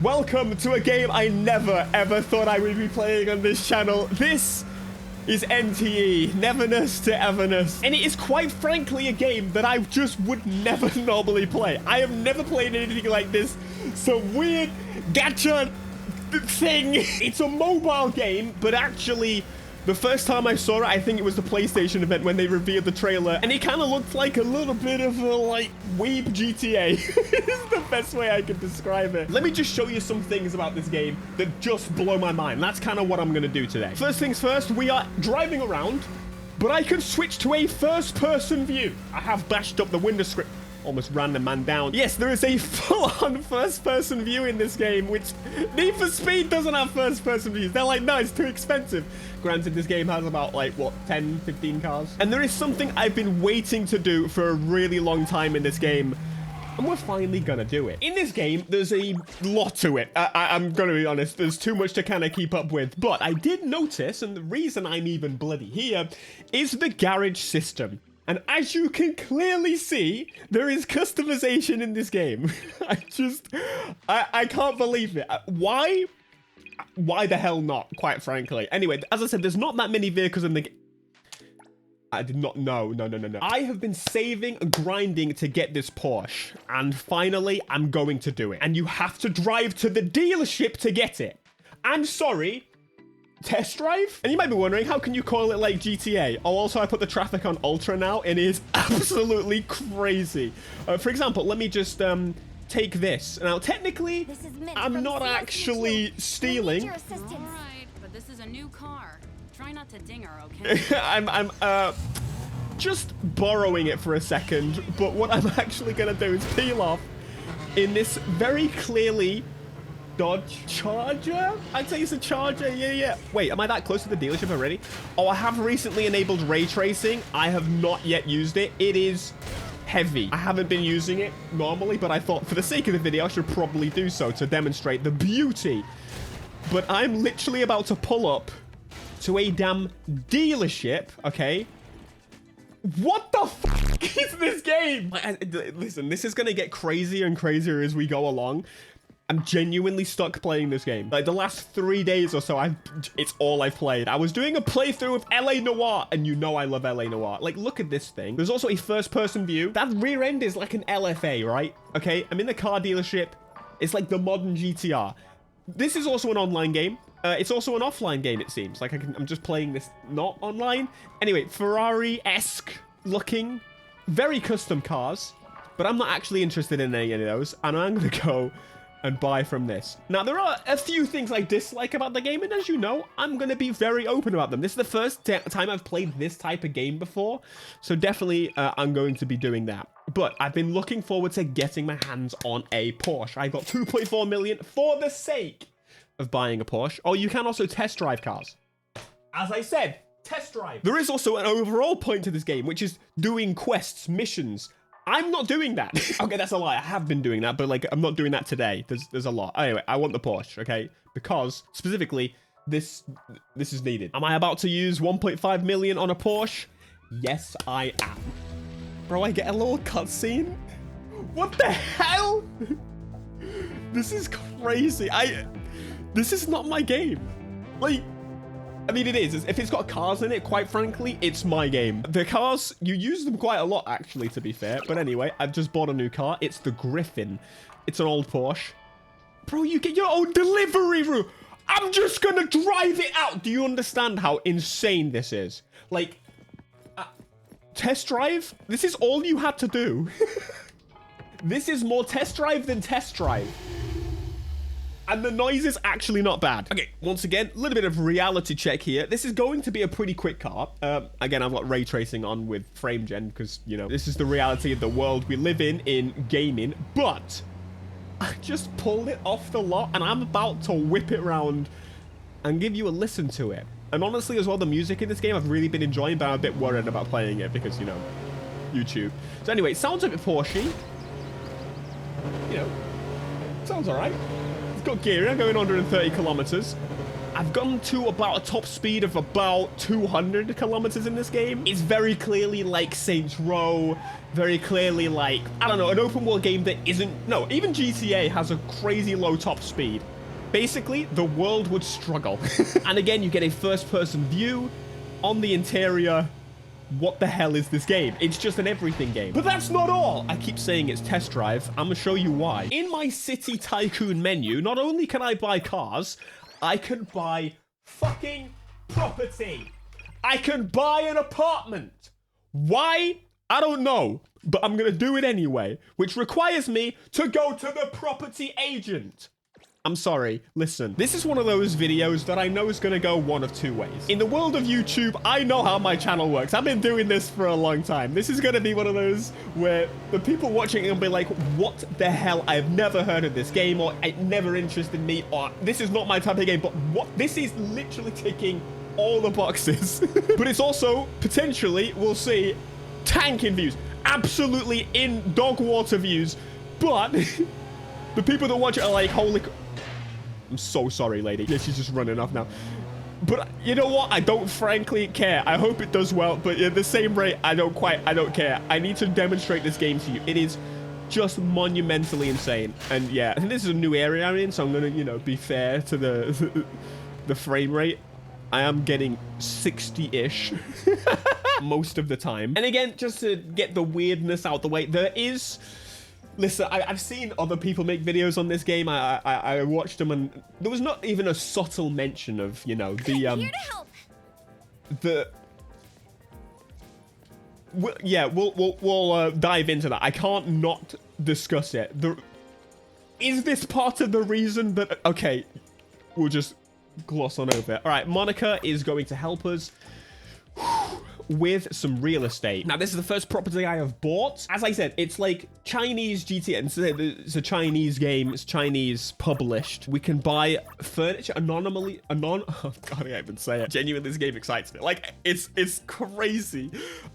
Welcome to a game I never ever thought I would be playing on this channel. This is NTE, Neverness to Everness. And it is quite frankly a game that I just would never normally play. I have never played anything like this. Some weird gacha thing. It's a mobile game, but actually the first time I saw it, I think it was the PlayStation event when they revealed the trailer, and it kind of looked like a little bit of a, like, weeb GTA. It's the best way I could describe it. Let me just show you some things about this game that just blow my mind. That's kind of what I'm going to do today. First things first, we are driving around, but I can switch to a first-person view. I have bashed up the window script. Almost ran the man down. Yes, there is a full-on first-person view in this game, which Need for Speed doesn't have first-person views. They're like, no, it's too expensive. Granted, this game has about, like, what, 10, 15 cars? And there is something I've been waiting to do for a really long time in this game, and we're finally gonna do it. In this game, there's a lot to it. I'm gonna be honest, there's too much to kind of keep up with, but I did notice, and the reason I'm even bloody here, is the garage system. And as you can clearly see, there is customization in this game. I can't believe it. Why? Why the hell not, quite frankly? Anyway, as I said, there's not that many vehicles in the game. I did not know. No. I have been saving and grinding to get this Porsche. And finally, I'm going to do it. And you have to drive to the dealership to get it. I'm sorry. Test drive? And you might be wondering, how can you call it like GTA? Oh, also I put the traffic on ultra now, and it is absolutely crazy. For example, let me just take this. Now, technically, I'm not actually stealing. All right, but this is a new car. Try not to ding her, okay? I'm just borrowing it for a second, but what I'm actually gonna do is peel off in this very clearly Dodge Charger? I'd say it's a Charger, yeah. Wait, am I that close to the dealership already? Oh, I have recently enabled ray tracing. I have not yet used it. It is heavy. I haven't been using it normally, but I thought for the sake of the video, I should probably do so to demonstrate the beauty. But I'm literally about to pull up to a damn dealership, okay? What the f*** is this game? Listen, this is gonna get crazier and crazier as we go along. I'm genuinely stuck playing this game. Like the last 3 days or so, it's all I've played. I was doing a playthrough of LA Noire, and you know I love LA Noire. Like, look at this thing. There's also a first-person view. That rear end is like an LFA, right? Okay, I'm in the car dealership. It's like the modern GTR. This is also an online game. It's also an offline game, it seems. Like, I'm just playing this not online. Anyway, Ferrari-esque looking. Very custom cars. But I'm not actually interested in any of those. And I'm going to go and buy from this. Now, there are a few things I dislike about the game, and as you know, I'm going to be very open about them. This is the first time I've played this type of game before, so definitely I'm going to be doing that. But I've been looking forward to getting my hands on a Porsche. I got 2.4 million for the sake of buying a Porsche. Oh, you can also test drive cars. As I said, test drive. There is also an overall point to this game, which is doing quests, missions. I'm not doing that. Okay, that's a lie. I have been doing that, but like, I'm not doing that today. There's a lot. Anyway, I want the Porsche, okay? Because specifically, this is needed. Am I about to use 1.5 million on a Porsche? Yes, I am. Bro, I get a little cutscene. What the hell? This is crazy. This is not my game. Like, I mean, it is. If it's got cars in it, quite frankly, it's my game. The cars, you use them quite a lot, actually, to be fair. But anyway, I've just bought a new car. It's the Griffin. It's an old Porsche. Bro, you get your own delivery route. I'm just gonna drive it out. Do you understand how insane this is? Like, test drive? This is all you had to do. This is more test drive than test drive. And the noise is actually not bad. Okay, once again, a little bit of reality check here. This is going to be a pretty quick car. Again, I've got ray tracing on with frame gen because, you know, this is the reality of the world we live in gaming. But I just pulled it off the lot and I'm about to whip it around and give you a listen to it. And honestly, as well, the music in this game I've really been enjoying, but I'm a bit worried about playing it because, you know, YouTube. So anyway, it sounds a bit Porsche. You know, sounds all right. Got gear. I'm going 130 kilometers. I've gone to about a top speed of about 200 kilometers in this game. It's very clearly like Saints Row, very clearly like, I don't know, an open world game that isn't, no, even GTA has a crazy low top speed. Basically, the world would struggle. And again, you get a first-person view on the interior. What the hell is this game? It's just an everything game. But that's not all. I keep saying it's test drive. I'm gonna show you why. In my City Tycoon menu, not only can I buy cars, I can buy fucking property. I can buy an apartment. Why? I don't know. But I'm gonna do it anyway, which requires me to go to the property agent. I'm sorry, listen. This is one of those videos that I know is going to go one of two ways. In the world of YouTube, I know how my channel works. I've been doing this for a long time. This is going to be one of those where the people watching it will be like, what the hell? I've never heard of this game, or it never interested me, or this is not my type of game, but what? This is literally ticking all the boxes. But it's also, potentially, we'll see, tanking views. Absolutely in dog water views. But the people that watch it are like, holy... I'm so sorry, lady. Yeah, she's just running off now. But you know what? I don't frankly care. I hope it does well, but at the same rate, I don't care. I need to demonstrate this game to you. It is just monumentally insane. And yeah, I think this is a new area I'm in, so I'm going to, you know, be fair to the frame rate. I am getting 60-ish most of the time. And again, just to get the weirdness out the way, there is... Listen, I've seen other people make videos on this game. I watched them, and there was not even a subtle mention of, you know, the Here to help. We'll dive into that. I can't not discuss it. Is this part of the reason that? Okay, we'll just gloss on over it. All right, Monica is going to help us with some real estate. Now, this is the first property I have bought. As I said, it's like Chinese GTA. It's a Chinese game. It's Chinese published. We can buy furniture anonymously. Oh God, I can't even say it. Genuinely, this game excites me. Like, it's crazy.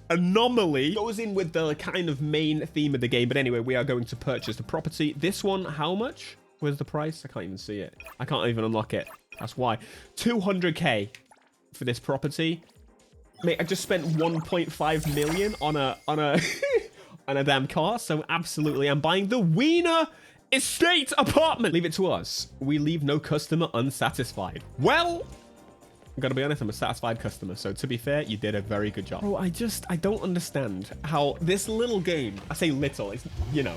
Anomaly goes in with the kind of main theme of the game. But anyway, we are going to purchase the property. This one, how much? Where's the price? I can't even see it. I can't even unlock it. That's why. 200K for this property. Mate, I just spent 1.5 million on a on a damn car, so absolutely I'm buying the Wiener Estate apartment. Leave it to us. We leave no customer unsatisfied. Well, I gotta be honest, I'm a satisfied customer, so to be fair, you did a very good job. Bro, I don't understand how this little game, I say little, it's, you know,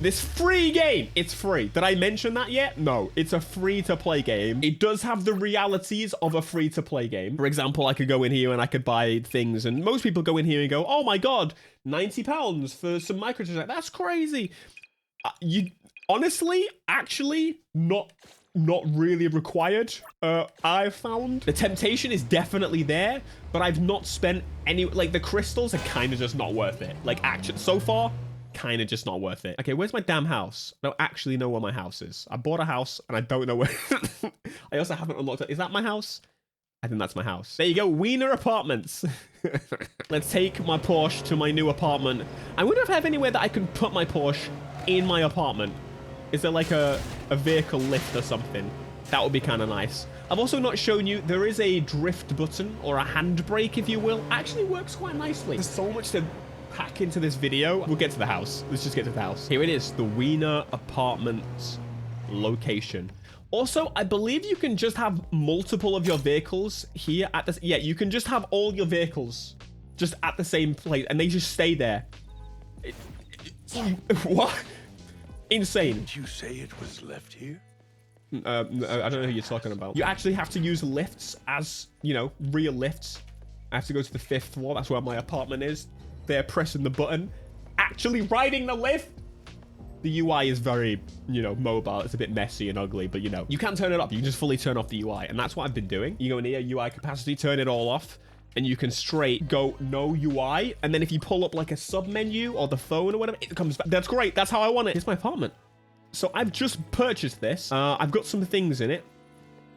this free game, it's free. Did I mention that yet? No, it's a free-to-play game. It does have the realities of a free-to-play game. For example, I could go in here and I could buy things, and most people go in here and go, oh my God, £90 for some microtransactions. That's crazy. You honestly, actually, not really required. I've found the temptation is definitely there, but I've not spent any, like the crystals are kind of just not worth it. Like actually, so far, kind of just not worth it. Okay, where's my damn house? I don't actually know where my house is. I bought a house and I don't know where. I also haven't unlocked it. Is that my house? I think that's my house. There you go, Wiener Apartments. Let's take my Porsche to my new apartment. I wonder if I have anywhere that I can put my Porsche in my apartment. Is there like a vehicle lift or something? That would be kind of nice. I've also not shown you, there is a drift button or a handbrake, if you will. Actually works quite nicely. There's so much to pack into this video. We'll get to the house. Let's just get to the house. Here it is, the Wiener Apartments location. Also, I believe you can just have multiple of your vehicles here at this. Yeah, you can just have all your vehicles just at the same place and they just stay there. What? Insane. Didn't you say it was left here? I don't know who you're talking about. You actually have to use lifts as, you know, real lifts. I have to go to the 5th floor. That's where my apartment is. They're pressing the button, actually riding the lift. The UI is very, you know, mobile. It's a bit messy and ugly, but you know, you can turn it up. You can just fully turn off the UI, and that's what I've been doing. You go in here, UI capacity, turn it all off, and you can straight go no UI. And then if you pull up like a sub menu or the phone or whatever, it comes back. That's great. That's how I want it. It's my apartment. So I've just purchased this. I've got some things in it.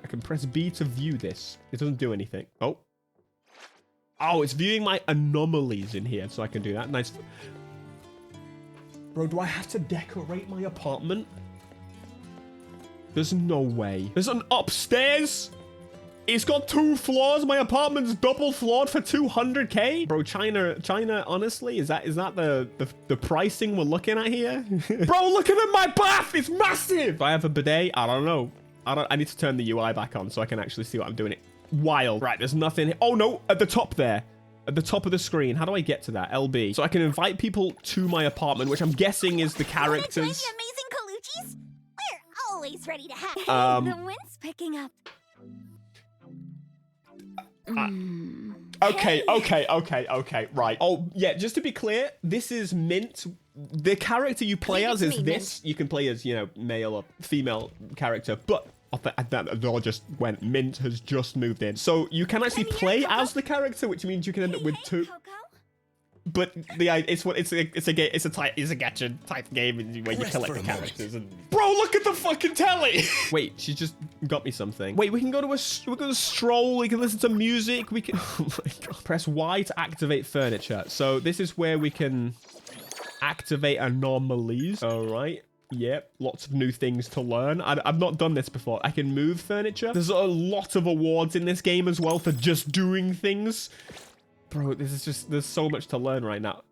I can press B to view this. It doesn't do anything. Oh, it's viewing my anomalies in here, so I can do that. Nice. Bro, do I have to decorate my apartment? There's no way. There's an upstairs? It's got 2 floors. My apartment's double floored for 200K. Bro, China, honestly, is that the pricing we're looking at here? Bro, look at my bath. It's massive. Do I have a bidet? I don't know. I need to turn the UI back on so I can actually see what I'm doing. Wild. Right, there's nothing. Oh, no, at the top there. At the top of the screen. How do I get to that? LB. So I can invite people to my apartment, which I'm guessing is the characters. Wanna try the amazing Colucci's? We're always ready to have. The wind's picking up. Okay. Right. Oh, yeah, just to be clear, this is Mint. The character you play as is this. Mint. You can play as, you know, male or female character, but that all just went. Mint has just moved in. So you can actually play as the character, which means you can end up with 2. But it's a gacha type game where you collect the characters. And bro, look at the fucking telly. Wait, she just got me something. Wait, we can go to a stroll. We can listen to music. We can oh my god. Press Y to activate furniture. So this is where we can activate anomalies. All right. Yep, lots of new things to learn. I've not done this before. I can move furniture. There's a lot of awards in this game as well for just doing things. Bro, there's so much to learn right now.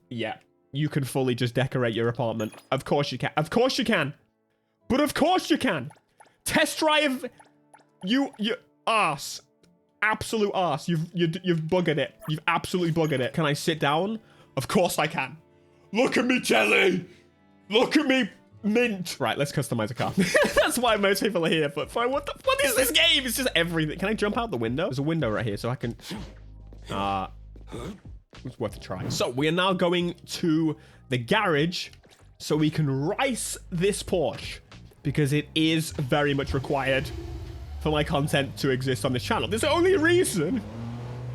Yeah, you can fully just decorate your apartment. Of course you can. Of course you can. But of course you can. Test drive. You arse. Absolute arse. You've buggered it. You've absolutely buggered it. Can I sit down? Of course I can. Look at me, Telly. Look at me, Mint. Right, let's customize a car. That's why most people are here. But fine, what is this game? It's just everything. Can I jump out the window? There's a window right here, so I can... it's worth a try. So we are now going to the garage so we can race this Porsche because it is very much required for my content to exist on this channel. There's the only reason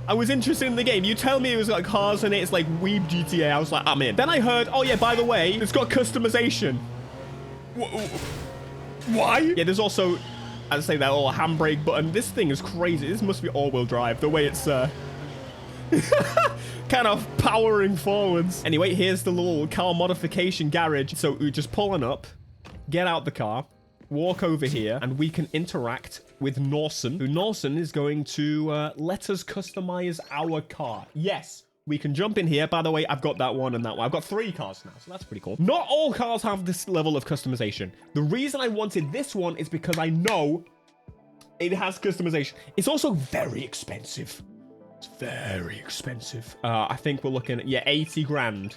I was interested in the game. You tell me it was like cars in it, it's like Weeb GTA. I was like, I'm in. Then I heard, oh yeah, by the way, it's got customization. Why? Yeah, there's also, I'd say that little handbrake button. This thing is crazy. This must be all-wheel drive. The way it's kind of powering forwards. Anyway, here's the little car modification garage. So we just pulling up, get out the car, walk over here, and we can interact with Norson, who Norson is going to let us customize our car. Yes, we can jump in here. By the way, I've got that one and that one. I've got 3 cars now, so that's pretty cool. Not all cars have this level of customization. The reason I wanted this one is because I know it has customization. It's also very expensive. It's very expensive. I think we're looking at, yeah, 80 grand.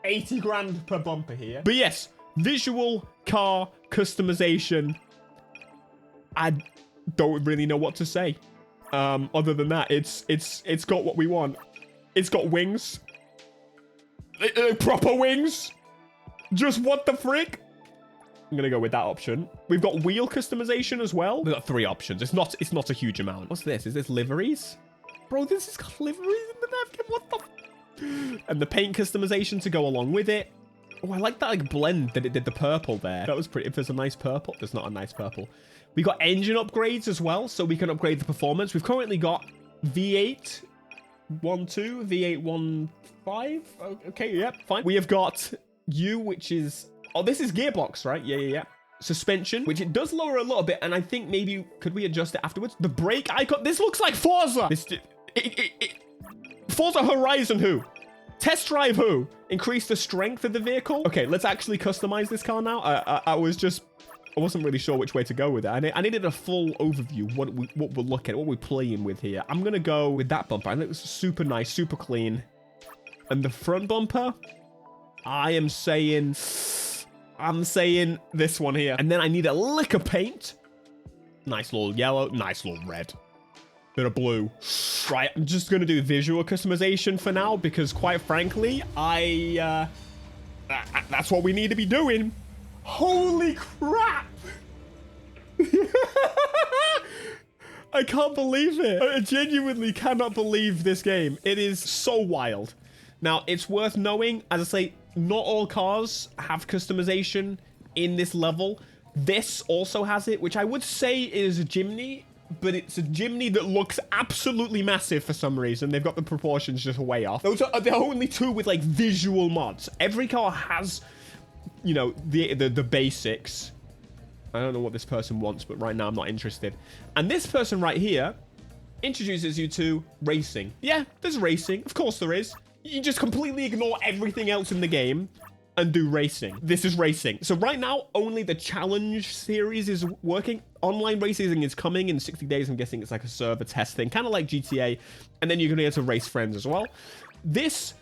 80 grand per bumper here. But yes, visual car customization. I don't really know what to say. Other than that, it's got what we want. It's got wings. Proper wings. Just what the frick? I'm gonna go with that option. We've got wheel customization as well. We've got 3 options. It's not a huge amount. What's this? Is this liveries? Bro, this has got liveries in the napkin. What the? And the paint customization to go along with it. Oh, I like that like blend that it did the purple there. That was pretty. If there's a nice purple, there's not a nice purple. We got engine upgrades as well, so we can upgrade the performance. We've currently got V8 1.2, V8 1.5. Okay, yep, fine. We have got U, which is this is gearbox, right? Yeah. Suspension, which it does lower a little bit, and I think maybe could we adjust it afterwards? The brake icon. This looks like Forza. Forza Horizon who? Test drive who? Increase the strength of the vehicle? Okay, let's actually customize this car now. I wasn't really sure which way to go with it. I needed a full overview. What we're looking at, what we're playing with here. I'm gonna go with that bumper. I think it's super nice, super clean. And the front bumper, I'm saying this one here. And then I need a lick of paint. Nice little yellow, nice little red. Bit of blue. Right, I'm just gonna do visual customization for now because quite frankly, that's what we need to be doing. Holy crap! I can't believe it. I genuinely cannot believe this game. It is so wild. Now, it's worth knowing, as I say, not all cars have customization in this level. This also has it, which I would say is a Jimny, but it's a Jimny that looks absolutely massive for some reason. They've got the proportions just way off. Those are the only 2 with like visual mods. Every car has, you know, the basics. I don't know what this person wants, but right now I'm not interested. And this person right here introduces you to racing. Yeah, there's racing. Of course there is. You just completely ignore everything else in the game and do racing. This is racing. So right now, only the challenge series is working. Online racing is coming in 60 days. I'm guessing it's like a server test thing, kind of like GTA. And then you're going to be able to race friends as well. This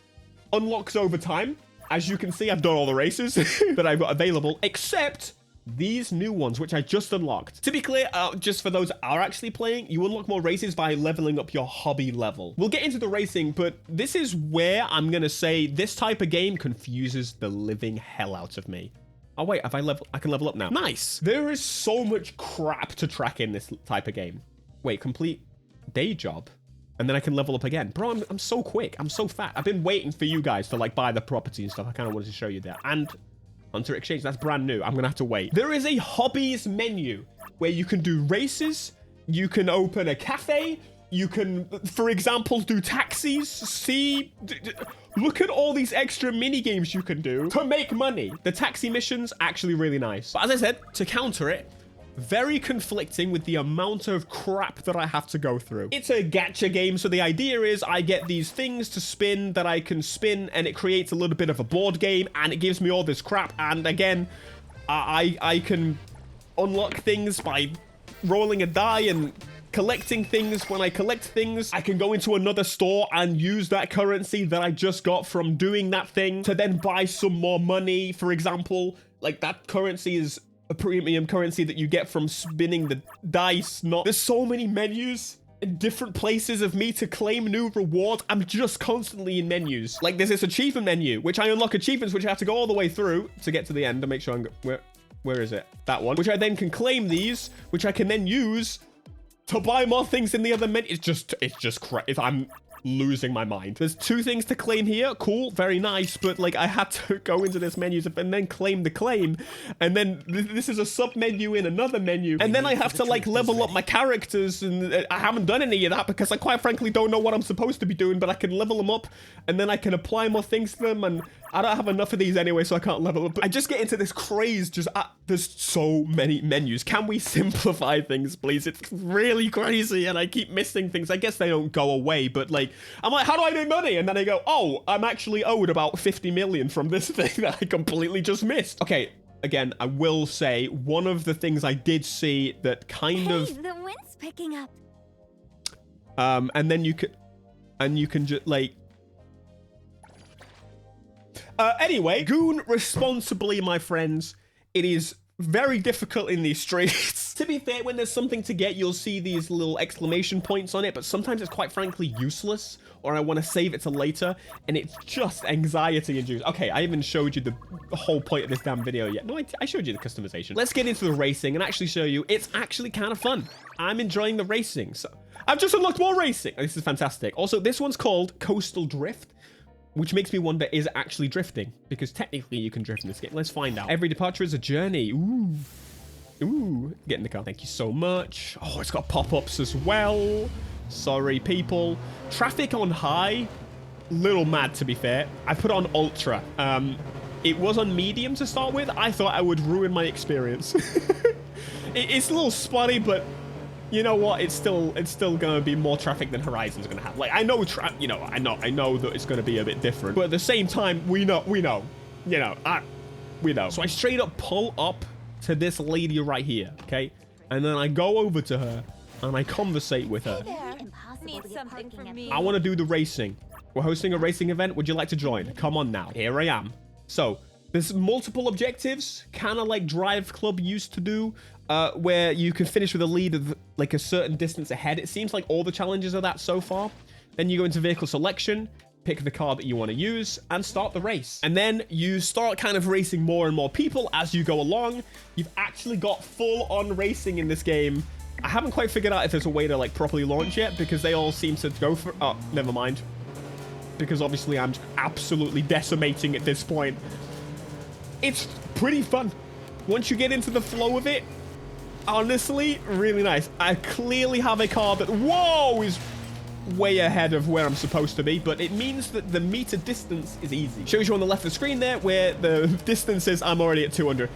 unlocks over time. As you can see, I've done all the races that I've got available, except these new ones, which I just unlocked. To be clear, just for those that are actually playing, you unlock more races by leveling up your hobby level. We'll get into the racing, but this is where I'm going to say this type of game confuses the living hell out of me. Oh, wait, I can level up now. Nice. There is so much crap to track in this type of game. Wait, complete day job. And then I can level up again. Bro, I'm so quick. I'm so fat. I've been waiting for you guys to like buy the property and stuff. I kind of wanted to show you that. And Hunter Exchange, that's brand new. I'm gonna have to wait. There is a hobbies menu where you can do races, you can open a cafe, you can, for example, do taxis. See, look at all these extra mini games you can do to make money. The taxi missions, actually really nice. But as I said, to counter it, very conflicting with the amount of crap that I have to go through. It's a gacha game, so the idea is I get these things to spin that I can spin, and it creates a little bit of a board game, and it gives me all this crap. And again, I can unlock things by rolling a die and collecting things. When I collect things, I can go into another store and use that currency that I just got from doing that thing to then buy some more money. For example, like that currency is a premium currency that you get from spinning the dice. There's so many menus in different places of me to claim new rewards. I'm just constantly in menus. Like there's this achievement menu, which I unlock achievements, which I have to go all the way through to get to the end to make sure I'm where is it? That one, which I then can claim these, which I can then use to buy more things in the other menu. It's just crap. I'm losing my mind. There's 2 things to claim here. Cool, very nice, but like I had to go into this menu and then claim the claim, and then this is a sub menu in another menu, and then I have to like level up my characters, and I haven't done any of that because I quite frankly don't know what I'm supposed to be doing, but I can level them up and then I can apply more things to them, and I don't have enough of these anyway, so I can't level up. I just get into this craze, there's so many menus. Can we simplify things, please? It's really crazy, and I keep missing things. I guess they don't go away, but like, I'm like, how do I make money? And then I go, oh, I'm actually owed about 50 million from this thing that I completely just missed. Okay, again, I will say, one of the things I did see that kind of... the wind's picking up. And then you can just, like... Anyway, goon responsibly, my friends. It is very difficult in these streets. To be fair, when there's something to get, you'll see these little exclamation points on it, but sometimes it's quite frankly useless, or I want to save it to later, and it's just anxiety induced. Okay, I even showed you the whole point of this damn video yet. No, I showed you the customization. Let's get into the racing and actually show you it's actually kind of fun. I'm enjoying the racing. So I've just unlocked more racing. This is fantastic. Also, this one's called Coastal Drift, which makes me wonder, is it actually drifting? Because technically you can drift in this game. Let's find out. Every departure is a journey. Ooh. Ooh. Get in the car. Thank you so much. Oh, it's got pop-ups as well. Sorry, people. Traffic on high. Little mad, to be fair. I put on ultra. It was on medium to start with. I thought I would ruin my experience. It's a little spotty, but... you know what? It's still gonna be more traffic than Horizon's gonna have. Like, I know I know that it's gonna be a bit different, but at the same time, we know. So I straight up pull up to this lady right here, okay? And then I go over to her and I conversate with her. Need something from me. I want to do the racing. We're hosting a racing event. Would you like to join? Come on now. Here I am. So there's multiple objectives, kind of like Drive Club used to do, where you can finish with a lead of like a certain distance ahead. It seems like all the challenges are that so far. Then you go into vehicle selection, pick the car that you want to use, and start the race. And then you start kind of racing more and more people as you go along. You've actually got full-on racing in this game. I haven't quite figured out if there's a way to like properly launch yet, because they all seem to go for... oh, never mind. Because obviously I'm absolutely decimating at this point. It's pretty fun. Once you get into the flow of it, honestly, really nice. I clearly have a car that, whoa, is way ahead of where I'm supposed to be, but it means that the meter distance is easy. Shows you on the left of the screen there where the distance is. I'm already at 200.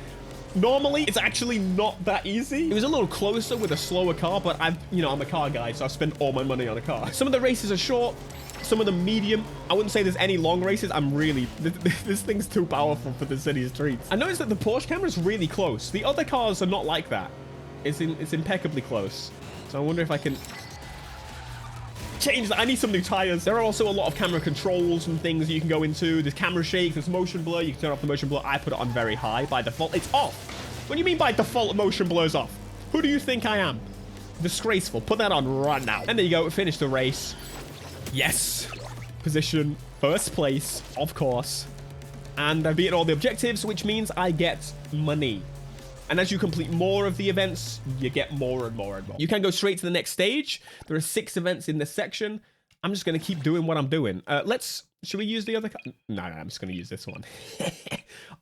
Normally, it's actually not that easy. It was a little closer with a slower car, but I'm a car guy, so I've spent all my money on a car. Some of the races are short, some of them medium. I wouldn't say there's any long races. This thing's too powerful for the city streets. I noticed that the Porsche camera is really close. The other cars are not like that. It's impeccably close. So I wonder if I can change that. I need some new tires. There are also a lot of camera controls and things you can go into. There's camera shake, there's motion blur. You can turn off the motion blur. I put it on very high. By default, it's off. What do you mean by default motion blur's off? Who do you think I am? Disgraceful. Put that on right now. And there you go. Finish the race. Yes. Position. First place, of course. And I've beaten all the objectives, which means I get money. And as you complete more of the events, you get more and more and more. You can go straight to the next stage. There are 6 events in this section. I'm just going to keep doing what I'm doing. Should we use the other? No, I'm just going to use this one.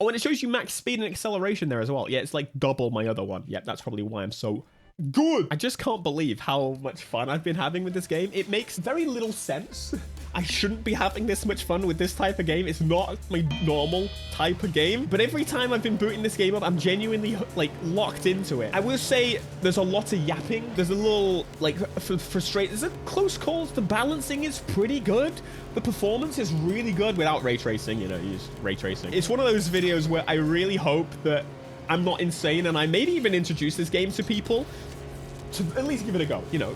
Oh, and it shows you max speed and acceleration there as well. Yeah, it's like double my other one. Yep, that's probably why I'm so good. I just can't believe how much fun I've been having with this game. It makes very little sense. I shouldn't be having this much fun with this type of game. It's not my normal type of game. But every time I've been booting this game up, I'm genuinely like locked into it. I will say there's a lot of yapping. There's a little like frustrating. There's a close calls. The balancing is pretty good. The performance is really good without ray tracing. You know, use ray tracing. It's one of those videos where I really hope that I'm not insane and I maybe even introduce this game to people to at least give it a go. You know,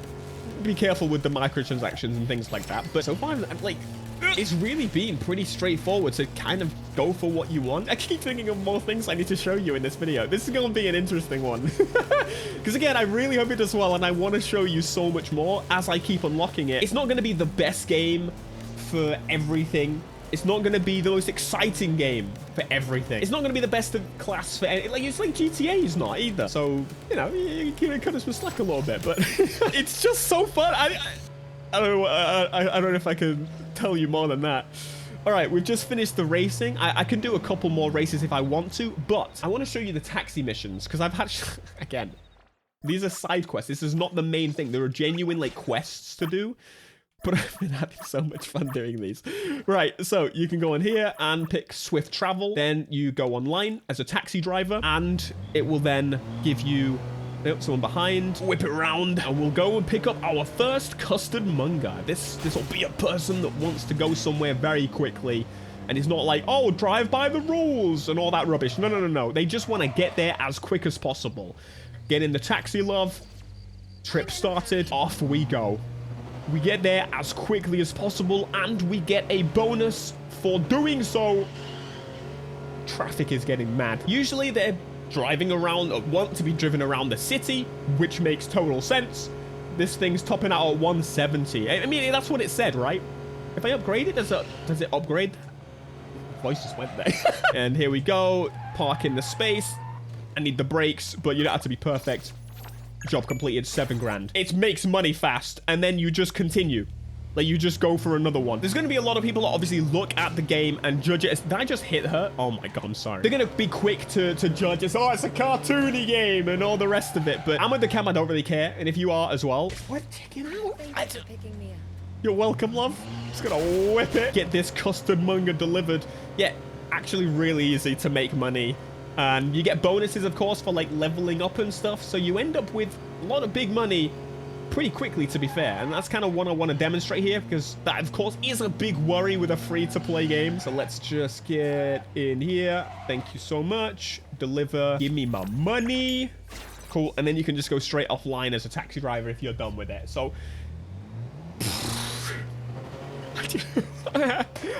be careful with the microtransactions and things like that. But so far, like, it's really been pretty straightforward to kind of go for what you want. I keep thinking of more things I need to show you in this video. This is going to be an interesting one. Because again, I really hope it does well, and I want to show you so much more as I keep unlocking it. It's not going to be the best game for everything. It's not going to be the most exciting game for everything. It's not going to be the best of class for any, like, it's like GTA is not either. So, you know, you can cut us some slack a little bit, but it's just so fun. I don't know. I don't know if I can tell you more than that. All right, we've just finished the racing. I can do a couple more races if I want to, but I want to show you the taxi missions because I've had, again, these are side quests. This is not the main thing. There are genuine, like, quests to do. But I've been having so much fun doing these. Right, so you can go on here and pick Swift Travel. Then you go online as a taxi driver, and it will then give you someone behind. Whip it around, and we'll go and pick up our first custard monger. This will be a person that wants to go somewhere very quickly. And it's not like, oh, drive by the rules and all that rubbish. No, no, no, no. They just want to get there as quick as possible. Get in the taxi, love. Trip started. Off we go. We get there as quickly as possible, and we get a bonus for doing so. Traffic is getting mad. Usually they're driving around, or want to be driven around the city, which makes total sense. This thing's topping out at 170. I mean, that's what it said, right? If I upgrade it, does it upgrade? Voice just went there. And here we go. Park in the space. I need the brakes, but you don't have to be perfect. Job completed, 7 grand. It makes money fast, and then you just continue. Like, you just go for another one. There's going to be a lot of people that obviously look at the game and judge it as, did I just hit her? Oh my god, I'm sorry. They're going to be quick to judge it. Oh, it's a cartoony game and all the rest of it. But I'm with the cam, I don't really care. And if you are as well, it's worth checking out. Thanks for picking me up. You're welcome, love. Just going to whip it. Get this custard monger delivered. Yeah, actually really easy to make money. And you get bonuses, of course, for like leveling up and stuff. So you end up with a lot of big money pretty quickly, to be fair. And that's kind of what I want to demonstrate here, because that, of course, is a big worry with a free-to-play game. So let's just get in here. Thank you so much. Deliver. Give me my money. Cool. And then you can just go straight offline as a taxi driver if you're done with it. So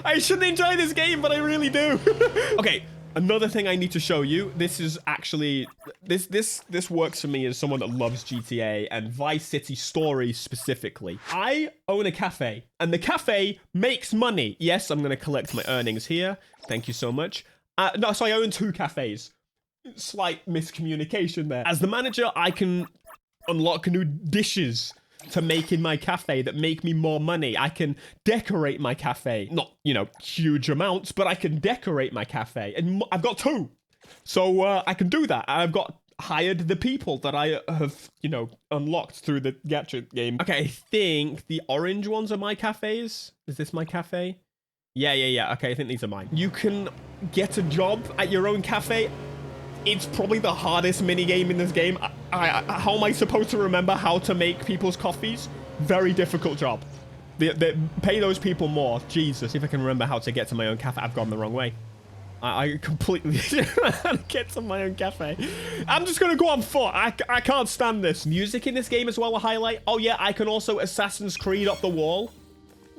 I shouldn't enjoy this game, but I really do. Okay. Another thing I need to show you, this is actually, this works for me as someone that loves GTA and Vice City Stories specifically. I own a cafe, and the cafe makes money. Yes, I'm going to collect my earnings here. Thank you so much. No, so I own 2 cafes. Slight miscommunication there. As the manager, I can unlock new dishes to make in my cafe that make me more money. I can decorate my cafe. Not, you know, huge amounts, but I can decorate my cafe. And I've got 2. So I can do that. I've got hired the people that I have, you know, unlocked through the gadget game. Okay, I think the orange ones are my cafes. Is this my cafe? Yeah. Okay, I think these are mine. You can get a job at your own cafe It's probably the hardest mini game in this game. How am I supposed to remember how to make people's coffees? Very difficult job. They pay those people more. Jesus, if I can remember how to get to my own cafe. I've gone the wrong way. I completely don't know how to get to my own cafe. I'm just going to go on foot. I can't stand this. Music in this game as well, a highlight. Oh, yeah, I can also Assassin's Creed up the wall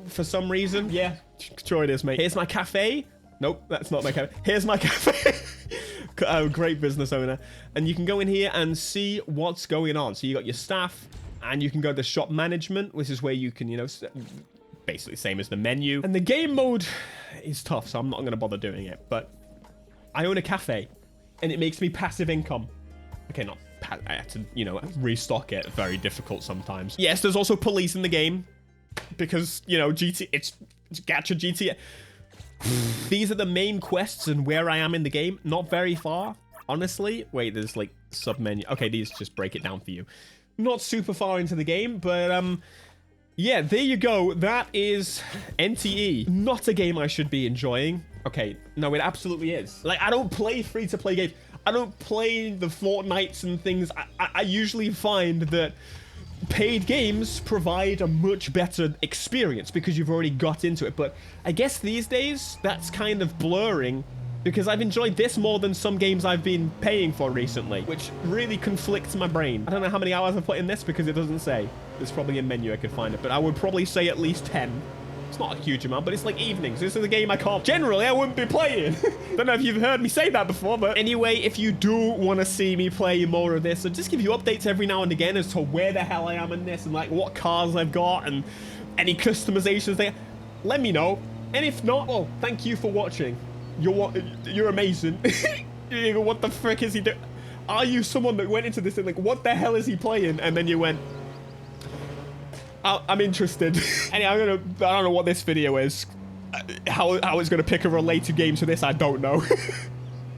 for some reason. Yeah, sure it is, mate. Here's my cafe. Nope, that's not my cafe. Here's my cafe. Oh, great business owner. And you can go in here and see what's going on. So you got your staff, and you can go to shop management, which is where you can, you know, basically same as the menu. And the game mode is tough, so I'm not going to bother doing it. But I own a cafe, and it makes me passive income. Okay, not I have to, you know, restock it. Very difficult sometimes. Yes, there's also police in the game because, you know, it's gacha GTA. These are the main quests and where I am in the game. Not very far, honestly. Wait, there's like sub-menu. Okay, these just break it down for you. Not super far into the game, but yeah, there you go. That is NTE. Not a game I should be enjoying. Okay, no, it absolutely is. Like, I don't play free-to-play games. I don't play the Fortnites and things. I usually find that paid games provide a much better experience because you've already got into it. But I guess these days, that's kind of blurring because I've enjoyed this more than some games I've been paying for recently, which really conflicts my brain. I don't know how many hours I've put in this because it doesn't say. There's probably a menu I could find it, but I would probably say at least 10. It's not a huge amount, but it's like evenings. This is a game I can't... Generally, I wouldn't be playing. Don't know if you've heard me say that before, but anyway, if you do want to see me play more of this, I'll just give you updates every now and again as to where the hell I am in this and like what cars I've got and any customizations there. Let me know. And if not, well, thank you for watching. You're amazing. You go, what the frick is he doing? Are you someone that went into this and like, what the hell is he playing? And then you went... I'm interested. Anyway, I don't know what this video is. How it's gonna pick a related game to this, I don't know.